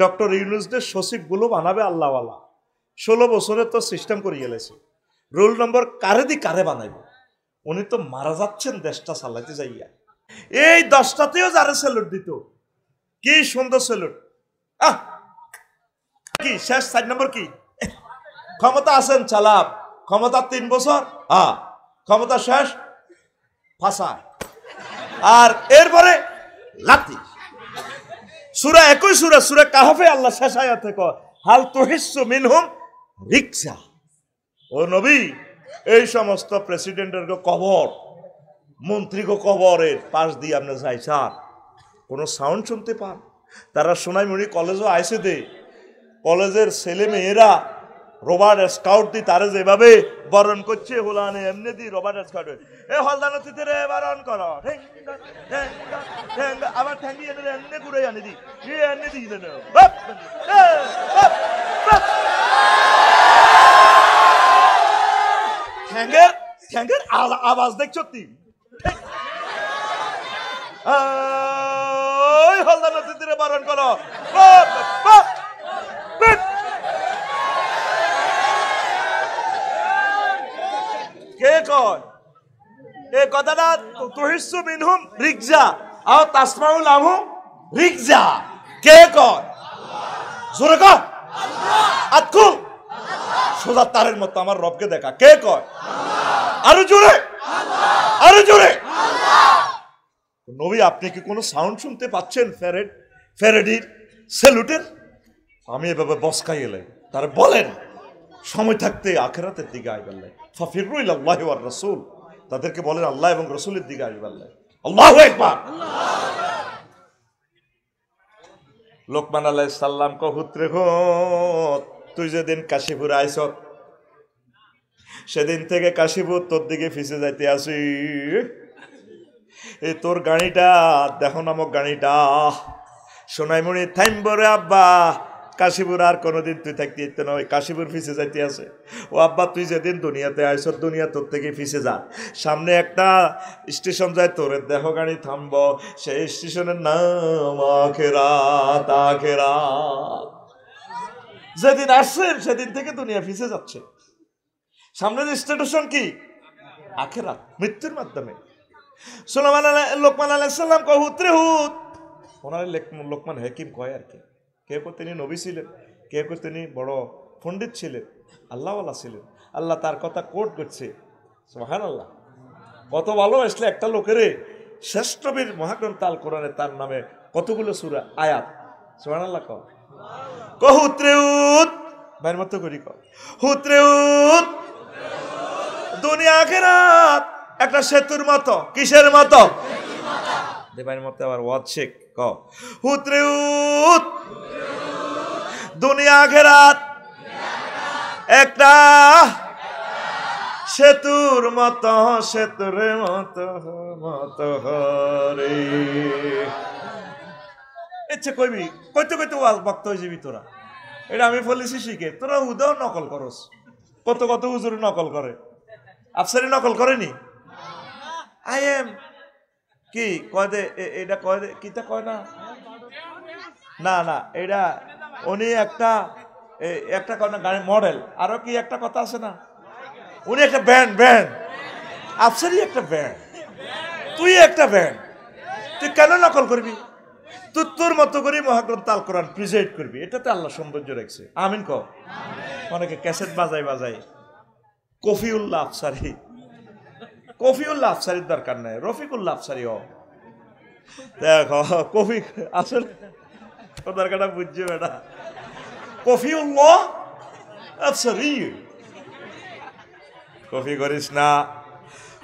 Doctor ইউনুসদের সচিবগুলো বানাবে আল্লাহওয়ালা। 16 বছরে তো সিস্টেম করে গেলেছে, রোল নম্বর কারে দি কারে বানাইব। উনি তো মারা যাচ্ছেন দেশটা চালাইতে যাইয়া। এই 10টাতেও যারা স্যালুট দিত, কি সুন্দর স্যালুট। কি শেষ 4 নম্বর কি, ক্ষমতা আছেন চালাপ, ক্ষমতা 3 বছর, ক্ষমতা শেষ ফাঁসা। আর এরপরে লাতি সূরা, একই সূরা, সূরা কাহফে আল্লাহ শেষ আয়াতে কয় হাল তুহিসসু মিনহুম রিকসা। ও নবী, এই সমস্ত প্রেসিডেন্টের কবর, মন্ত্রীকে কবরের পাশ দিয়ে আপনি যাই স্যার, কোনো সাউন্ড শুনতে পান? তারা সোনাইমুড়ি কলেজও আইসে দে, কলেজের ছেলে মেয়েরা রবার্ট স্কাউট দি তারা যেভাবে বরণ করছে, হোলানে এমনি দি রবার্ট স্কাউট এ হলদানতিতে রে বরণ করো, আবার ঠ্যাঙ্গি এনে এমনি ঘুরে আনে দি এনে দি ঠ্যাঙ্গের ঠ্যাঙ্গের আওয়াজ দেখছো তুই? ওই হলদানতিতে রে বরণ করো। কে কয় এই কথাটা? তুহিসসু মিনহুম রিকজা আও তাসমাউ লাহুম রিকজা। কে কয়? জোরে কয় আল্লাহ। আতকুল সোজা তারের মতো আমার রবকে দেখা। কে কয়? আরো জোরে, আরো জোরে। নবী, আপনি কি কোনো সাউন্ড শুনতে পাচ্ছেন ফ্যারেডির স্যালুটের? আমি এভাবে বসকাই এলে তারা বলেন সময় থাকতে আখিরাতের দিকে আইবাল্লাহ, ফাফিরু ইলাল্লাহি ওয়ার রাসূল, তাদেরকে বলেন আল্লাহ এবং রাসূলের দিকে আইবাল্লাহ। আল্লাহু আকবার। লোকমান আলাইহিস সালাম কো হুত্রে গো, তুই যেদিন কাশীপুর আইছত সেদিন থেকে কাশীপুর তোর দিকে ফিসে যাইতে আসি। এই তোর গাড়িটা দেখো নামক গাড়িটা সোনাইমুড়ি থাইমবরে আব্বা, কাশীপুর আর কোনোদিন তুই থাকতে ইতে নয়, কাশীপুর ফিসে যাইতে আছে। ও আব্বা, তুই যেদিন দুনিয়াতে আইস দুনিয়া তোর থেকে ফিসে যা, সামনে একটা স্টেশন যায় তোর দেখো গাড়ি থামব, সেই স্টেশনের নাম আখেরাত। আখেরাত যেদিন আসছেন সেদিন থেকে দুনিয়া ফিসে যাচ্ছে। সামনের স্টেশন কি? আখেরাত, মৃত্যুর মাধ্যমে। লোকমান আলাইহিস সালাম কয় হুত্রে হুত, ওনার লোকমান হাকিম কয় আর কি। কেউ কেউ তিনি নবী ছিলেন, কেউ কেউ তিনি বড় পণ্ডিত ছিলেন, আল্লাহওয়ালা ছিলেন। আল্লাহ তার কথা কোট করছে, সুবহানাল্লাহ। কত ভালো আসলে একটা লোকের শ্রেষ্ঠ বীর মহাগ্রন্থ আল কোরআনে তার নামে কতগুলো সূরা আয়াত। সুবহানাল্লাহ। হুত্রেউত ভাইয়ের মতো করি হুত্রেউত, দুনিয়া আখিরাত একটা সেতুর মতো। কিসের মতো? দেবাইয়ের মতো আবার ওয়াজ শেখ ক হুত্রেউত, দুনিয়া আখিরাত একটা সেতুর মতো, সেতুর মতো মতো হরে। ইচ্ছে কইবি কইতে কইতে বক্ত হয়ে যাবি তোরা। এটা আমি বলেছি শিখে, তোরা হুদাও নকল করস। কত কত হুজুর নকল করে, আফসারি নকল করেনি। আই এম কি কয় দে, এটা কয় দে, কিতা কয় না, না না এটা উনি একটা একটা কয় না গাড়ির মডেল, আরো কি একটা কথা আছে না, উনি একটা ব্যান্ড, ব্যান্ড আফসারি একটা ব্যান্ড, তুই একটা ব্যান্ড। তুই কেন নকল করবি? তুই তোর মতো করে মহাগ্রন্থ আল কোরআন প্রেজেন্ট করবি, এটাতে আল্লাহ সৌন্দর্য রাখছে। আমিন ক। অনেকে ক্যাসেট বাজাই বাজাই কফিউল্লাহ আফসারি, কফিউল্লাহ আফসারির দরকার নাই, রফিকুল্লাহ আফসারি হ। দেখো কফি আসলে দরকারটা বুঝছে বেটা, কফিউল্লাহ আফসারি। কফি করিস না।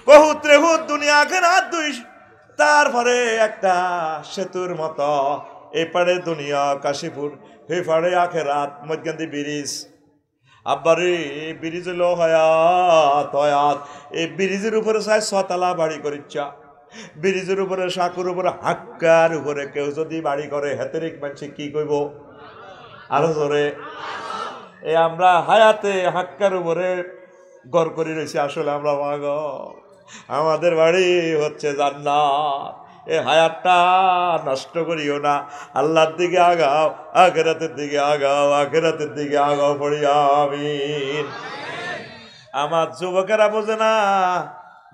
বহুত রেহুত দুনিয়া আখিরাত দুই, তারপরে একটা সেতুর মতো, এপারে দুনিয়া কাশীপুর, হেপারে আখিরাত, মধ্যখান ব্রিজ। আব্বারে এই ব্রিজ হলো হয়াত, হয়াত। এই ব্রিজের উপরে চাই 6 তলা বাড়ি করিচ্ছা, ব্রিজের উপরে সাঁকুর উপরে হাক্কার উপরে কেউ যদি বাড়ি করে হেতেরিক মানুষ কি কইব? আরো জোরে। এই আমরা হায়াতে হাক্কার উপরে গড় করে রয়েছি, আসলে আমরা মাগ, আমাদের বাড়ি হচ্ছে জান্নাত। এ হায়াতটা নষ্ট করিও না, আল্লাহর দিকে আগাও, আখিরাতের দিকে আগাও, আখিরাতের দিকে আগাও পড়ি আমিন। আমার যুবকেরা বোঝে না,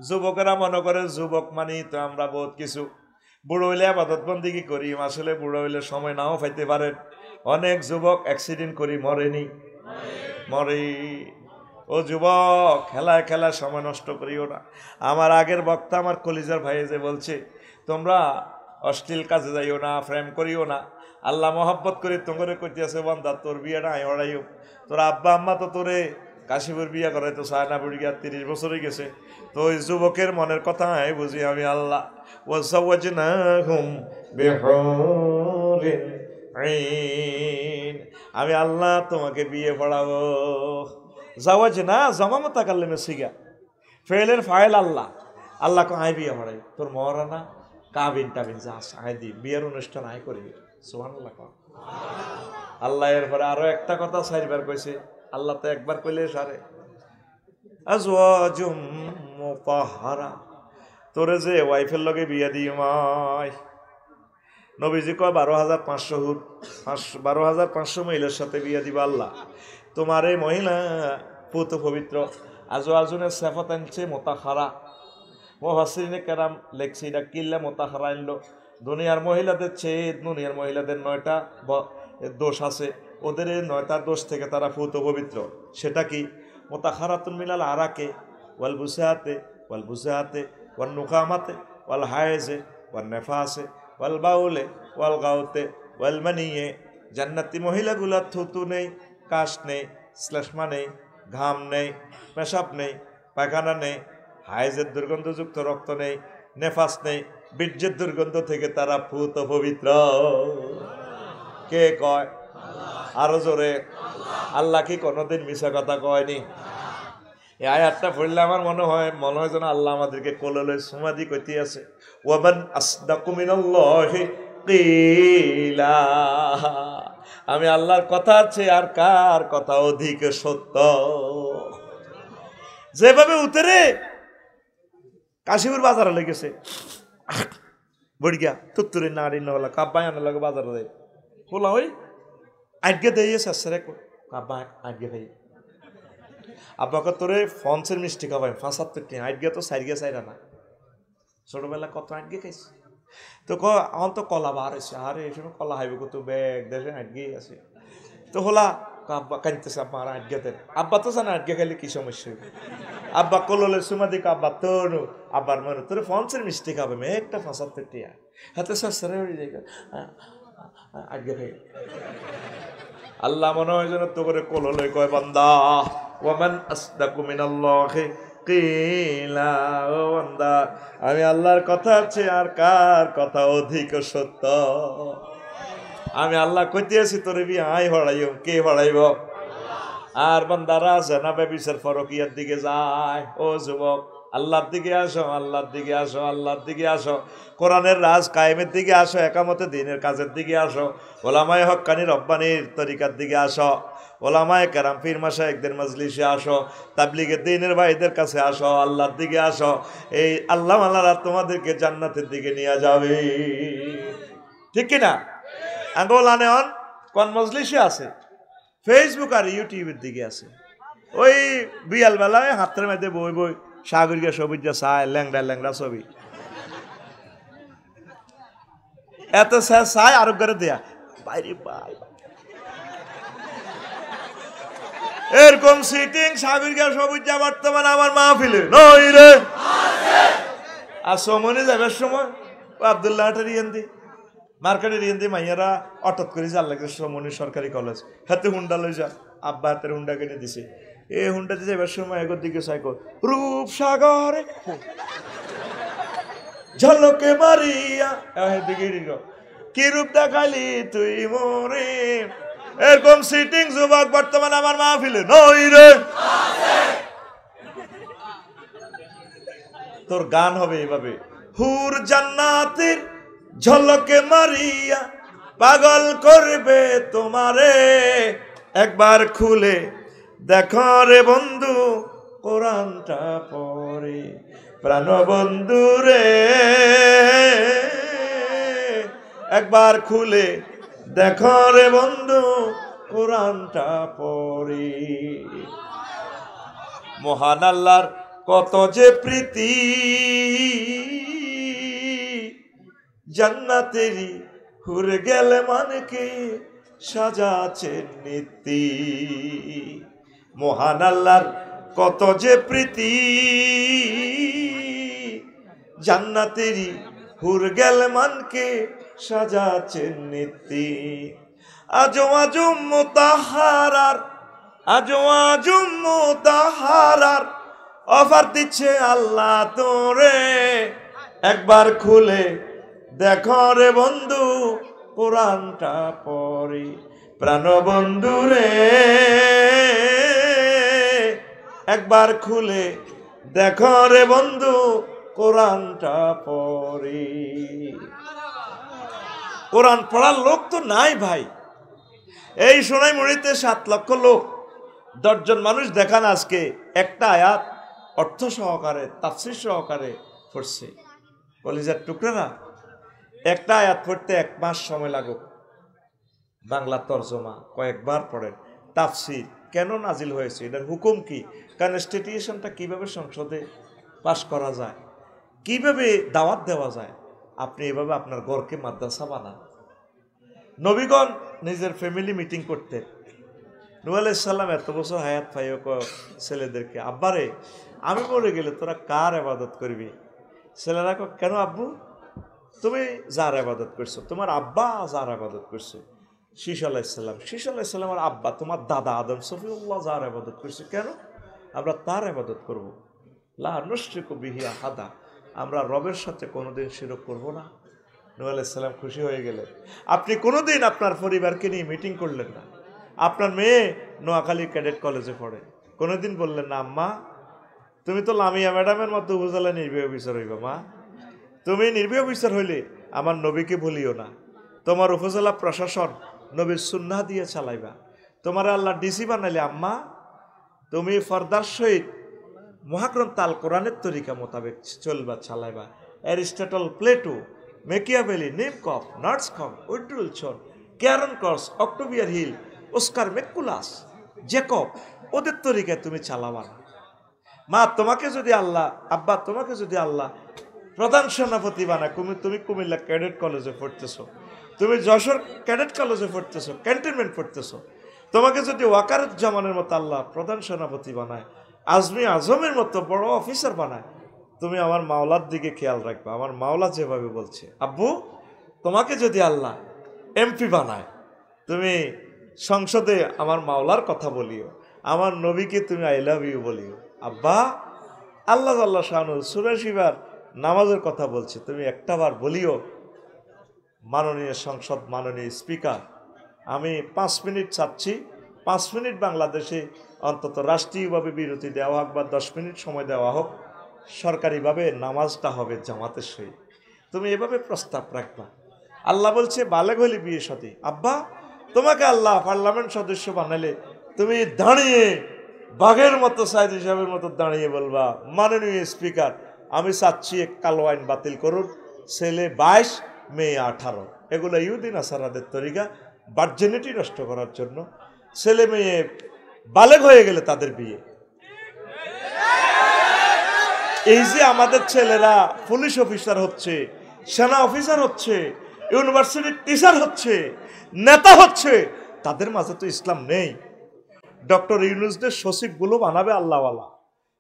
যুবকেরা মনে করে যুবক মানে তো আমরা বহুত কিছু, বুড়ো হইলে আবাদত বন্দিগি করি, আসলে বুড়ো হইলে সময় নাও পাইতে পারেন। অনেক যুবক অ্যাক্সিডেন্ট করি মরেনি, মরে। ও যুবক, খেলায় খেলায় সময় নষ্ট করিও না। আমার আগের বক্তা আমার কলিজার ভাই যে বলছে তোমরা অশ্লীল কাজে যাইও না, প্রেম করিও না। আল্লাহ মহব্বত করে তোমরে কইতেছে বান্দা তোর বিয়েটা আয় হড়াইও, তোর আব্বা আম্মা তো তোরে কাশিপুর বিয়ে করে তো সায়না বুড়ি গিয়া 30 বছর হয়ে গেছে। তো ওই যুবকের মনের কথা আমি বুঝি আমি আল্লাহ। ওয়াজাওয়াজনাহুম বিহুরিন আইন, আমি আল্লাহ তোমাকে বিয়ে পড়াবো। জাওয়াজ না জমা মুতাকাল্লিমে সিগা, ফেলের file Allah, Allah co I বিয়ে পড়াই, তোর মরানা কাবিন টাবিন যা আয় দি বিয়ের অনুষ্ঠান আয় করি। সুবহানাল্লাহ। আল্লাহ এরপরে আরো একটা কথা 4 বার কইছে, আল্লাহ তো একবার কইলে সারে। আজওয়াজুম মুতাহহারা, তোরে যে ওয়াইফের লগে বিয়ে দিই মাই, নবীজি কয় 12,500 হুর, 12,500 মহিলার সাথে বিয়ে দিবা আল্লাহ। তোমার এই মহিলা পুত পবিত্র। আজওয়াজুনের সিফাত আনছে মুতাহহারা। মুফাসসিরিনে কেরাম লেখছে এটা কিল্লা মুতাহহারা আনলো। দুনিয়ার মহিলাদের চেয়ে দুনিয়ার মহিলাদের 9টা দোষ আছে, ওদের 9টা দোষ থেকে তারা পুত পবিত্র। সেটা কি? মুতাহহারাতুন মিনাল আরাকে ওয়াল বুসাতে ওয়াল বুসাতে ওয়ান নুকামাতে ওয়াল হায়েজে ওয়ান নেফাসে ওয়াল বাউলে ওয়াল গাউতে ওয়াল মানিয়ে। জান্নাতি মহিলাগুলার থুতু নেই, কাশ নেই, শ্লেষ্মা নেই, ঘাম নেই, পেশাব নেই, পায়খানা নেই, হায়েজের দুর্গন্ধযুক্ত রক্ত নেই, নেফাস নেই, বীর্যের দুর্গন্ধ থেকে তারা পুত পবিত্র। কে কয়? আরো জোরে। আল্লাহ কি কোনোদিন মিছা কথা কয়নি? এই আয়াতটা পড়লে আমার মনে হয় যেন আল্লাহ আমাদেরকে কোলে সুমাদি কইতে আছে, ওয়ামান আসদাকু মিনাল্লাহি কিলা, আমি আল্লাহর কথা আছে আর কার কথা অধিক সত্য। যেভাবে উতরে কাশিপুর বাজারে লেগেছে বড়িয়া তুত্তুরি নাড়ি নহলা কাব্বাই আনার লাগে বাজারে দেয় বলা ওই আজকে দিয়ে শেষে কাব্বা আজকে খাই আব্বাকে তোরে ফন্সের মিষ্টি খাবাই 75 টাকা, আজকে তো 4 গে 4 আনা। ছোটবেলা কত আজকে খাইছি তো এখন তো কলা বার হয়েছে, আরে এই সময় কলা হাইবে কত ব্যাগ দেশে আজকেই আছে। তো হলা আব্বা কাঁদতেছে, আব্বা আর আজকে দেন। আব্বা তো জানে আজকে খাইলে কি সমস্যা। আব্বা কললে সুমা দিক আব্বা তোর আব্বার মনে তোর ফন্সের মিষ্টি খাবে মেয়ে একটা 75 টাকা হাতে সরে আজকে খাই। আল্লাহ মনে হয় যেন তো করে কললে কয় বান্দা ওয়ামান আসদাকু মিনাল্লাহি কিলা, ও বান্দা আমি আল্লাহর কথা আছে আর কার কথা অধিক সত্য। আমি আল্লাহ কইতেছি তোরে বি আই হড়াইও, কে হড়াইব? আর বান্দারা জানাবে বিচার ফরকিয়ার দিকে যায়। ও যুবক, আল্লাহর দিকে আসো, আল্লাহর দিকে আসো, আল্লাহর দিকে আসো, কোরআনের রাজ কায়েমের দিকে আসো, একামতে দ্বীনের কাজের দিকে আসো, ওলামায়ে হক্কানি রব্বানির তরিকার দিকে আসো, ওলামায়ে কেরাম পীর মাশায়েখদের মজলিসে আসো, তাবলীগের দ্বীনের ভাইদের কাছে আসো, আল্লাহর দিকে আসো। এই আল্লাহ আল্লাহরা তোমাদেরকে জান্নাতের দিকে নিয়ে যাবে, ঠিক কিনা? আঙ্গোলানে অন কোন মজলিসে আছে? ফেসবুক আর ইউটিউবের দিকে আছে। ওই বিয়াল বেলায় হাতের মধ্যে বই বই সাগরিকা সবুজ চায় ল্যাংড়া ল্যাংড়া ছবি এত চায় আরোগ্যের দেয়া বাইরে বাই এরকম সিটিং সাগরিকা সবুজ বর্তমানে আমার মাহফিলে নই রে। আর সমনে যাবার সময় আব্দুল্লাহ রিয়েন্দি মার্কেটের রিয়েন্দি মাইয়ারা অটক করে যার লাগে সমনি সরকারি কলেজ হাতে হুন্ডা লই যা, আব্বা হাতের হুন্ডা কিনে দিছে। এই হুন্ডাতে যাবার সময় এগোর দিকে সাইকেল রূপসাগরে ঝলকে মারিয়া দিকে কি রূপ দেখালি তুই মোরে। এরকম সিটিং যুবক বর্তমানে আমার মাহফিলে নই রে। তোর গান হবে এইভাবে, হুর জান্নাতের ঝলকে মারিয়া পাগল করবে তোমারে, একবার খুলে দেখো রে বন্ধু কোরআনটা পড়ে, প্রাণবন্ধু রে একবার খুলে দেখো রে বন্ধু কোরআনটা পড়ি। মহান আল্লাহর কত যে প্রীতি, জান্নাতেরই হুর গেলে মানকে সাজাচ্ছেন নীতি। মহান আল্লাহর কত যে প্রীতি, জান্নাতেরই হুর গেলে মানকে সাজাচ্ছেন নীতি। আজো আজম মুতাহারার, আজো আজম মুতাহারার অফার দিচ্ছে আল্লাহ তোরে, একবার খুলে দেখো রে বন্ধু কোরআনটা পড়ি। প্রাণবন্ধু রে একবার খুলে দেখো রে বন্ধু কোরআনটা পড়ি। কোরআন পড়ার লোক তো নাই ভাই। এই সোনাইমুড়িতে 7 লক্ষ লোক, 10 জন মানুষ দেখান আজকে একটা আয়াত অর্থ সহকারে তাফসীর সহকারে পড়ছে। কলিজার টুকরা, একটা আয়াত পড়তে 1 মাস সময় লাগুক। বাংলা তরজমা কয়েকবার পড়েন। তাফসীর কেন নাজিল হয়েছে, এটার হুকুম কি, কনস্টিটিউশনটা কিভাবে সংসদে পাশ করা যায়, কিভাবে দাওয়াত দেওয়া যায়। আপনি এভাবে আপনার ঘরকে মাদ্রাসা বানান। নবীগণ নিজের ফ্যামিলি মিটিং করতেন। নূহ আলাইহিস সালাম এত বছর হায়াত পাইও ছেলেদেরকে, আব্বারে আমি মরে গেলে তোরা কার ইবাদত করবি? ছেলেরা কেন আব্বু, তুমি যার ইবাদত করছো, তোমার আব্বা যার ইবাদত করছে শীশ আলাইহিস সালাম, শীশ আলাইহিস সালামের আব্বা তোমার দাদা আদম সফিউল্লাহ যার ইবাদত করছে, কেন আমরা তার ইবাদত করব? লা নুশরিকু বিহি আহাদা, আমরা রবের সাথে কোনোদিন শিরক করব না। নূহ আলাইহিস সালাম খুশি হয়ে গেলেন। আপনি কোনোদিন আপনার পরিবারকে নিয়ে মিটিং করলেন না। আপনার মেয়ে নোয়াখালী ক্যাডেট কলেজে পড়ে, কোনোদিন বললেন না আম্মা তুমি তো লামিয়া ম্যাডামের মতো উপজেলা নির্বাহী অফিসার হইবা, মা তুমি নির্বাহী অফিসার হইলে আমার নবীকে ভুলিও না, তোমার উপজেলা প্রশাসন নবীর সুন্নাহ দিয়ে চালাইবা, তোমার আল্লাহ ডিসি বানাইলে আম্মা তুমি ফরদার সহিত মহাগ্রন্থ আল কোরআনের তরিকা মোতাবেক চলবা চালাইবা। অ্যারিস্টটল, প্লেটো, মেকিয়াভেলি, নিমকফ, নার্সকম, উইড্রুলসন, ক্যারন ক্রস, অক্টোভিয়ার হিল, ওস্কার মেকুলাস, জেকব, ওদের তরিকায় তুমি চালাবা না। মা তোমাকে যদি আল্লাহ, আব্বা তোমাকে যদি আল্লাহ প্রধান সেনাপতি বানায়, তুমি কুমিল্লা ক্যাডেট কলেজে পড়তেছো, তুমি যশোর ক্যাডেট কলেজে পড়তেছো, ক্যান্টনমেন্ট পড়তেছো, তোমাকে যদি ওয়াকারুজ্জামানের মতো আল্লাহ প্রধান সেনাপতি বানায়, আজমি আজমের মতো বড় অফিসার বানায়, তুমি আমার মাওলার দিকে খেয়াল রাখবে। আমার মাওলা যেভাবে বলছে, আব্বু তোমাকে যদি আল্লাহ এমপি বানায়, তুমি সংসদে আমার মাওলার কথা বলিও, আমার নবীকে তুমি আই লাভ ইউ বলিও। আব্বা আল্লাহ আল্লাহ শানু সূরা শিবার নামাজের কথা বলছে, তুমি একটাবার বলিও মাননীয় সংসদ, মাননীয় স্পিকার আমি 5 মিনিট চাচ্ছি, 5 মিনিট বাংলাদেশে অন্তত রাষ্ট্রীয়ভাবে বিরতি দেওয়া হোক বা 10 মিনিট সময় দেওয়া হোক, সরকারিভাবে নামাজটা হবে জামাতের সহিত। তুমি এভাবে প্রস্তাব রাখবা। আল্লাহ বলছে বালেগ হলে বিয়ে সাথী। আব্বা তোমাকে আল্লাহ পার্লামেন্ট সদস্য বানালে তুমি দাঁড়িয়ে বাঘের মতো সাইদ হিসাবের মতো দাঁড়িয়ে বলবা, মাননীয় স্পিকার আমি চাচ্ছি কালো আইন বাতিল করুন, ছেলে 22 মেয়ে 18। এগুলো ইহুদিন আসারাদের তরিকা, ভার্জিনিটি নষ্ট করার জন্য। ছেলে মেয়ে বালেগ হয়ে গেলে তাদের বিয়ে। এই যে আমাদের ছেলেরা পুলিশ অফিসার হচ্ছে, সেনা অফিসার হচ্ছে, ইউনিভার্সিটির টিচার হচ্ছে, নেতা হচ্ছে, তাদের মাঝে তো ইসলাম নেই। ডক্টর ইউনুসদের সচিবগুলো বানাবে আল্লাহওয়ালা।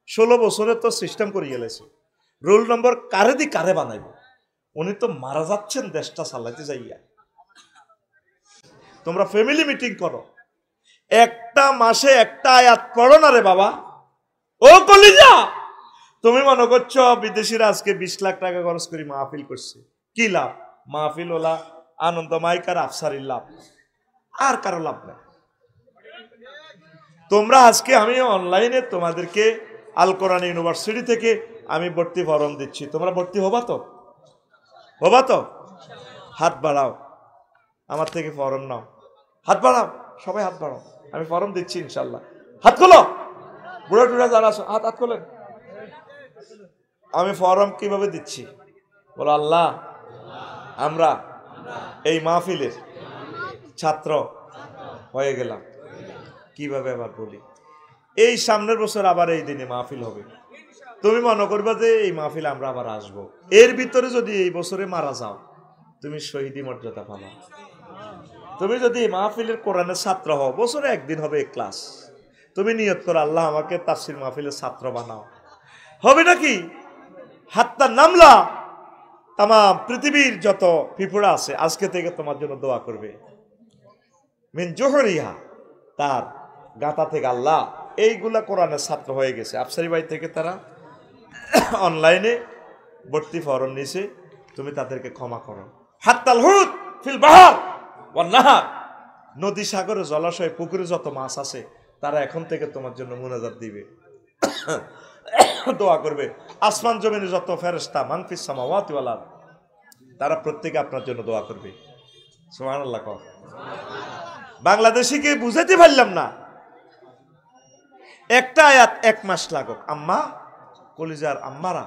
16 বছরে তো সিস্টেম করে গেলেছে, রোল নম্বর কারে দি কারে বানাইব। উনি তো মারা যাচ্ছেন দেশটা চালাইতে যাইয়া। তোমরা ফ্যামিলি মিটিং করো, একটা মাসে একটা আয়াত পড়ো না রে বাবা। ও কলিজা, তুমি মনে করছো বিদেশিরা আজকে 20 লাখ টাকা খরচ করে মাহফিল করছে, কি লাভ? মাহফিল ওলা আনন্দমাইকার আফসারির লাভ, আর কারো লাভ নেই। তোমরা আজকে আমি অনলাইনে তোমাদেরকে আল কোরআন ইউনিভার্সিটি থেকে আমি ভর্তি ফরম দিচ্ছি, তোমরা ভর্তি হবা তো? হবা তো? হাত বাড়াও, আমার থেকে ফরম নাও। হাত বাড়াও, সবাই হাত বাড়াও, আমি ফরম দিচ্ছি ইনশাল্লাহ। হাত খোলো, বুড়া টুড়া যারা আছো হাত খোলেন। আমি ফরম কিভাবে দিচ্ছি? বলো আল্লাহ, আমরা এই মাহফিলের ছাত্র হয়ে গেলাম। কিভাবে আবার বলি, এই সামনের বছর আবার এই দিনে মাহফিল হবে, তুমি মনে করবা যে এই মাহফিল আমরা আবার আসব। এর ভিতরে যদি এই বছরে মারা যাও, তুমি শহীদি মর্যাদা পাবা। তুমি যদি মাহফিলের কোরআনের ছাত্র হও, বছরে একদিন হবে ক্লাস, তুমি নিয়ত করো আল্লাহ আমাকে তাফসীর মাহফিলের ছাত্র বানাও, হবে নাকি? হাত্তা নামলা তাম পৃথিবীর যত পিঁপড়া আছে আজকে থেকে তোমার জন্য দোয়া করবে। মিন জোহরিহা, তার গাঁথা থেকে আল্লাহ এইগুলা কোরআনের ছাত্র হয়ে গেছে। আফসারি বাড়ি থেকে তারা অনলাইনে ভর্তি ফরম নিছে, তুমি তাদেরকে ক্ষমা করো। হাত্তাল হুত ফিল বাহার ওয়ান নাহার, নদী সাগরে জলাশয় পুকুরে যত মাছ আছে তারা এখন থেকে তোমার জন্য মুনাজাত দিবে, দোয়া করবে। আসমান জমিনে যত ফেরেশতা মানফিস সামাওয়াতি ওয়াল আরদ, তারা প্রত্যেকে আপনার জন্য দোয়া করবে। সুবহানাল্লাহ। কও বাংলাদেশিকে বুঝাতে পারলাম না, একটা আয়াত 1 মাস লাগুক। আম্মা, কলিজার আম্মারা,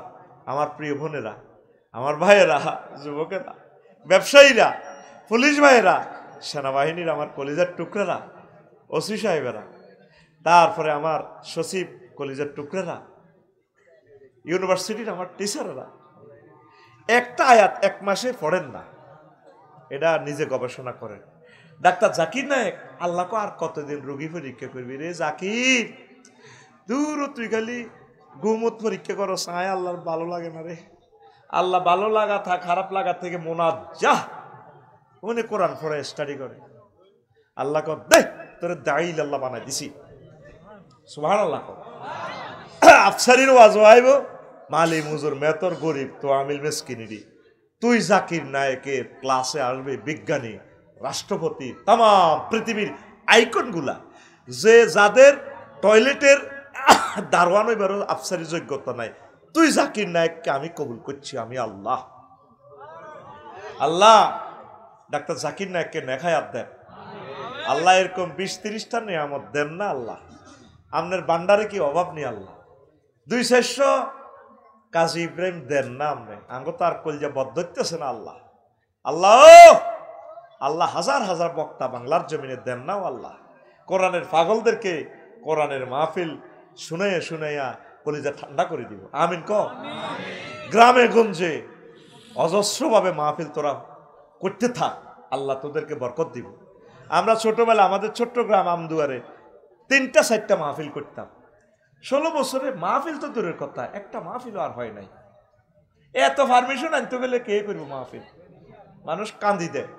আমার প্রিয় বোনেরা, আমার ভাইয়েরা, যুবকেরা, ব্যবসায়ীরা, পুলিশ ভাইয়েরা, সেনাবাহিনীর আমার কলিজার টুকরারা, ওসি সাহেবেরা, তারপরে আমার সচিব কলিজার টুকরারা, ইউনিভার্সিটির আমার টিচাররা, একটা আয়াত 1 মাসে পড়েন না, এটা নিজে গবেষণা করেন। ডাক্তার জাকির নায়েক, আল্লাহকে আর কতদিন রোগী পরীক্ষা করবি রে জাকির, দূর তুই খালি গুমত পরীক্ষা করো, সায় আল্লাহর ভালো লাগে না রে। আল্লাহ ভালো লাগা থাক, খারাপ লাগা থেকে মোনাজ্জাহ, উনি কোরআন পড়ে স্টাডি করে। আল্লাহ কর দে তোরে দাইল আল্লাহ বানাই দিছি। সুবহানাল্লাহ। আফসারির ওয়াজ আইব, মালি মুজুর মেতর গরিব তো আমিল মেসকিনিরি, তুই জাকির নায়েকের ক্লাসে আসবে বিজ্ঞানী, রাষ্ট্রপতি, তাম পৃথিবীর আইকনগুলা, যে যাদের টয়লেটের দারোয়ান হইবারও আফসারি যোগ্যতা নাই, তুই জাকির নায়েককে আমি কবুল করছি, আমি আল্লাহ। আল্লাহ ডাক্তার জাকির নায়েককে নেখায়াত দেন আল্লাহ, এরকম 20-30টা নিয়ামত দেন না আল্লাহ, আপনার বান্ডারে কি অভাব নেই আল্লাহ। 200 কাজী ইব্রাহিম দেন না আপনি, আঙ্গ তো আর কলজা বদ্ধতেছে না আল্লাহ। আল্লাহ আল্লাহ হাজার হাজার বক্তা বাংলার জমিনে দেন নাও আল্লাহ, কোরআনের পাগলদেরকে কোরআনের মাহফিল শুনে শুনাইয়া কলিজা ঠান্ডা করে দিব। আমিন ক। গ্রামে গঞ্জে অজস্রভাবে মাহফিল তোরা করতে থাক, আল্লাহ তোদেরকে বরকত দিব। আমরা ছোটবেলা আমাদের ছোট্ট গ্রাম আমদুয়ারে 3টা-4টা মাহফিল করতাম। 16 বছরে মাহফিল তো দূরের কথা, একটা মাহফিল আর হয় নাই। এত পারমিশন আনতে গেলে কে করবো মাহফিল, মানুষ কান্দি দেয়।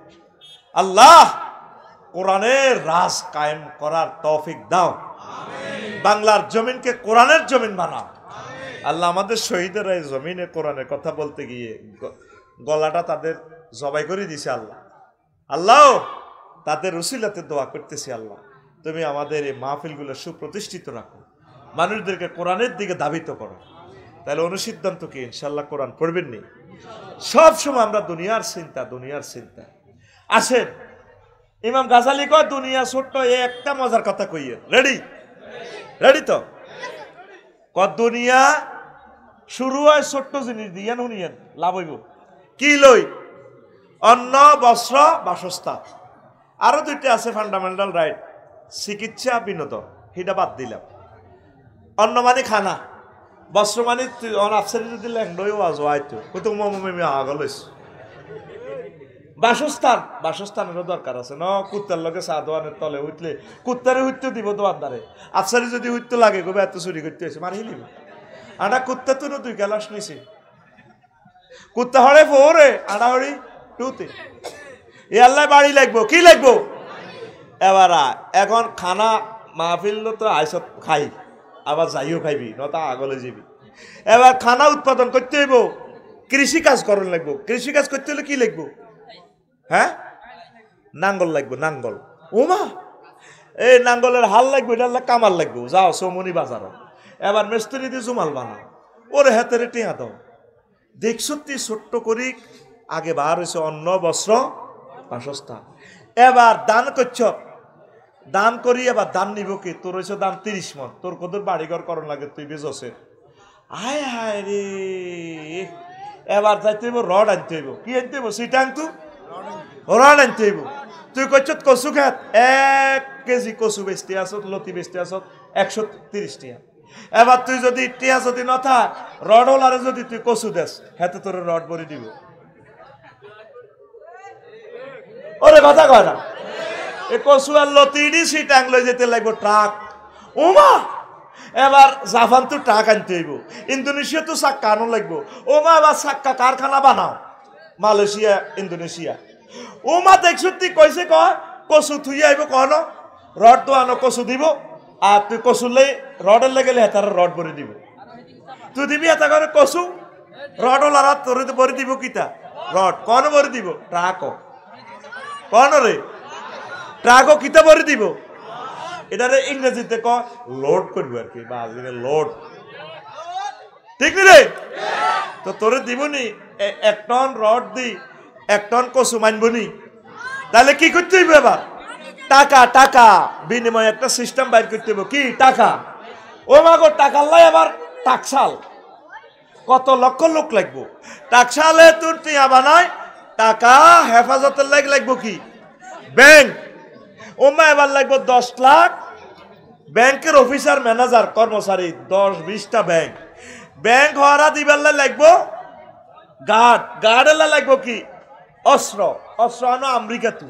আল্লাহ কোরআনের রাজ কায়েম করার তৌফিক দাও, বাংলার জমিনকে কোরআনের জমিন বানাও। আল্লাহ আমাদের শহীদেরা এই জমিনে কোরআনের কথা বলতে গিয়ে গলাটা তাদের জবাই করে দিছে আল্লাহ। আল্লাহ তাদের উসিলাতে দোয়া করতেছি আল্লাহ, তুমি আমাদের এই মাহফিলগুলো সুপ্রতিষ্ঠিত রাখো, মানুষদেরকে কোরআনের দিকে ধাবিত করো। তাহলে অনুসিদ্ধান্ত কি ইনশাল্লাহ কোরআন পড়বেন নি? সব সময় আমরা দুনিয়ার চিন্তা, দুনিয়ার চিন্তা। আসেন ইমাম গাজালি কয় দুনিয়া ছোট্ট, একটা মজার কথা কইয়ে। রেডি? রেডি তো? দুনিয়া শুরু হয় ছোট্ট জিনিস দিয়ে, নুনিয়েন লাভ হইব কি লই? অন্ন, বস্ত্র, বাসস্থান। আরো 2টা আছে ফান্ডামেন্টাল রাইট, চিকিৎসা, বিনোদন, সেটা বাদ দিলাম। অন্ন মানে খানা, বস্ত্র মানে আফসারি যদি ল্যাংডই আজো হয়তো মমি আগল হয়েছে। বাসস্থান, বাসস্থানেরও দরকার আছে ন, কুত্তার লগে চা দোয়ানের তলে উঠলে কুত্তারে উঠতে দিব দোয়ানদারে। আফসারি যদি উঠতে লাগে গো এত চুরি করতে হয়েছে মারি হিলিব। আটা কুত্তা তো 2 গ্লাস নিছি, কুত্তা হরে 4 আটা হরি 2 এ আল্লাহ বাড়ি লাগবো, কি লাগবো এবার। এখন খানা মাহফিল তো আইসত খাই, আবার যাইও খাইবি নতা আগলে যাবি। এবার খানা উৎপাদন করতে হইব, কৃষি কাজ করন লাগবো। কৃষি কাজ করতে হলে কি লাগবো? হ্যাঁ, নাঙ্গল লাগবো, নাঙ্গল। ওমা এই নাঙ্গলের হাল লাগবে, এটা কামাল লাগবো। যাও সমনি বাজার, এবার মিস্ত্রি দিয়ে জুমাল বানাও, ওরে হাতের টিয়া দাও। দেখছ তুই ছোট্ট করি আগে বার হয়েছে অন্ন, বস্ত্র, বাসস্থান। এবার দান করছ, দান করি এবার দান নিব কি? তোর হয়েছে দান 30 মন, তোর কত বাড়িঘর করণ লাগে তুই বেজছে। হায় হায় রে, এবার যাইতে হইব রড আনতে হইব। কি আনতে হইব? সিটাং তু রড আনতে হইব। তুই কইছত কচু খাত 1 কেজি কচু বেচতে আসত, লতি বেচতে আসত 130 টাকা। এবার তুই যদি টিয়া যদি নথাক, রড ওলারে যদি তুই কচু দেস, হাতে তোর রড ভরে দিব। ওরে কথা কয় না, এ কচু আর লতি সিটাং লই যেতে লাগবো ট্রাক। ওমা এবার জাপান তো ট্রাক আনতে হইব, ইন্দোনেশিয়া তো চাক্কা আনো লাগবো। ওমা এবার চাক্কা কারখানা বানাও, মালয়েশিয়া ইন্দোনেশিয়া। ওমা দেখছো তুই কইছে কয় কচু থুই আইব, কন রড তো আনো কচু দিব, আর তুই কচু লাই রডের লেগে হেতার রড ভরে দিব। তুই দিবি এটা করে কচু, রড ওলারা তোর ভরে দিব কিতা রড, কন ভরে দিব? ট্রাক। কন রে ট্রাকও কিতা ভরে দিব? এটারে ইংরেজিতে ক লোড করবো আর কি, বাজে লোড, ঠিক নি রে? তো তোরে দিবনি 1 টন রড দি 1 টন কচু মানবনি, তাহলে কি করতে হইব? এবার টাকা, টাকা বিনিময়ে একটা সিস্টেম বাইর করতে হইব। কি টাকা? ও মাগো টাকার লাই আবার টাকশাল, কত লক্ষ লোক লাগবো টাকশালে তোর টিয়া বানায়, টাকা হেফাজতের লাগবো কি ব্যাংক। ওমা এবার লাগবো 10 লাখ ব্যাংকের অফিসার, ম্যানেজার, কর্মচারী 10-20টা ব্যাংক। ব্যাংক হওয়ারা দিবার লাগবো গার্ড, গার্ডের লাগবো কি অস্ত্র, অস্ত্র আনো আমেরিকা তু।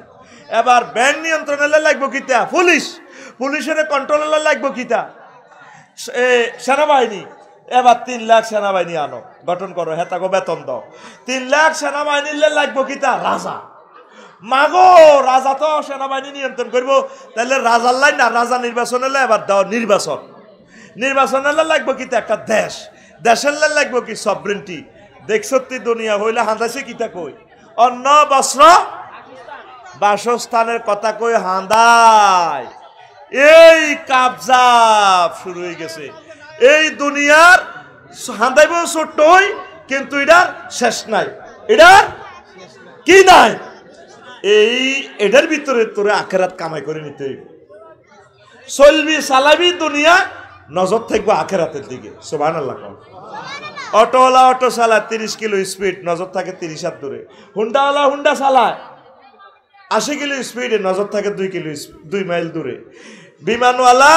এবার ব্যাংক নিয়ন্ত্রণের লাগবো কিতা পুলিশ, পুলিশের কন্ট্রোলের লাগবো কিতা সেনাবাহিনী। এবার 3 লাখ সেনাবাহিনী আনো, গঠন করো, হেতাগো বেতন দাও। 3 লাখ সেনাবাহিনীর লাগবো কিতা রাজা। মাগো রাজা তো সেনাবাহিনী নিয়ন্ত্রণ করবো, তাহলে রাজার লাইন না, রাজা নির্বাচন হলে এবার দাও নির্বাচন, নির্বাচন হলে লাগবো কিতা একটা দেশ, দেশের লাগবো কি সভরেন্টি। দেখছো তুই দুনিয়া হইলে হাঁদাছে কিতা কই, অন্ন বস্ত্র বাসস্থানের কথা কই হাঁদায়। এই কাবজাব শুরু হয়ে গেছে এই দুনিয়ার, হাঁদাইব ছোট্টই, কিন্তু এটার শেষ নাই, এটার কি নাই। এই এটার ভিতরে তোরে আখেরাত কামাই করে নিতে হইব। চলবি চালাবি দুনিয়া, নজর থাকবো আখেরাতের দিকে। সুবহানাল্লাহ। অটোওয়ালা অটো চালায় 30 কিলো স্পিড, নজর থাকে 30 হাত দূরে। হুন্ডাওয়ালা হুন্ডা চালায় 80 কিলো স্পিডে, নজর থাকে 2 মাইল দূরে। বিমানওয়ালা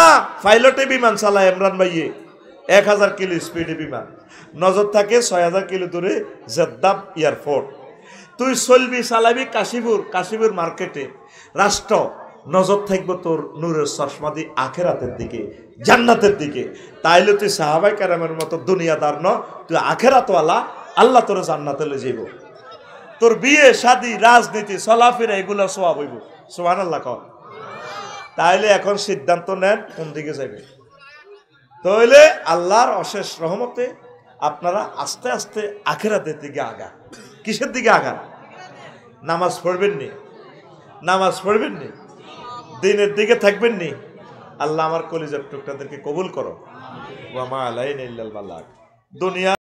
পাইলটে বিমান চালায়, ইমরান ভাইয়ে 1000 কিলো স্পিডে বিমান, নজর থাকে 6000 কিলো দূরে জেদ্দাহ এয়ারপোর্ট। তুই চলবি চালাবি কাশীপুর মার্কেটে, রাষ্ট্র নজর থাকবো তোর নূরের চশমা দিয়ে আখেরাতের দিকে, জান্নাতের দিকে। তাইলে তুই সাহাবায়ে কেরামের মতো দুনিয়াদার ন, তুই আখেরাতওয়ালা, আল্লাহ তোর জান্নাতে লয়ে যাইব। তোর বিয়ে শাদী রাজনীতি চলাফেরা এগুলো সওয়াব হইব। সুবহানাল্লাহ কর। তাইলে এখন সিদ্ধান্ত নেন কোন দিকে যাবে। তাইলে আল্লাহর অশেষ রহমতে আপনারা আস্তে আস্তে আখেরাতের দিকে আগান। কিসের দিকে আগান? নামাজ পড়বেন নি, নামাজ পড়বেন নি, দিনের দিকে থাকবেন নি। আল্লাহ আমার কলিজার টুকটাদেরকে কবুল করো। ওয়া মা আলাইনা ইল্লাল বালাগ। দুনিয়া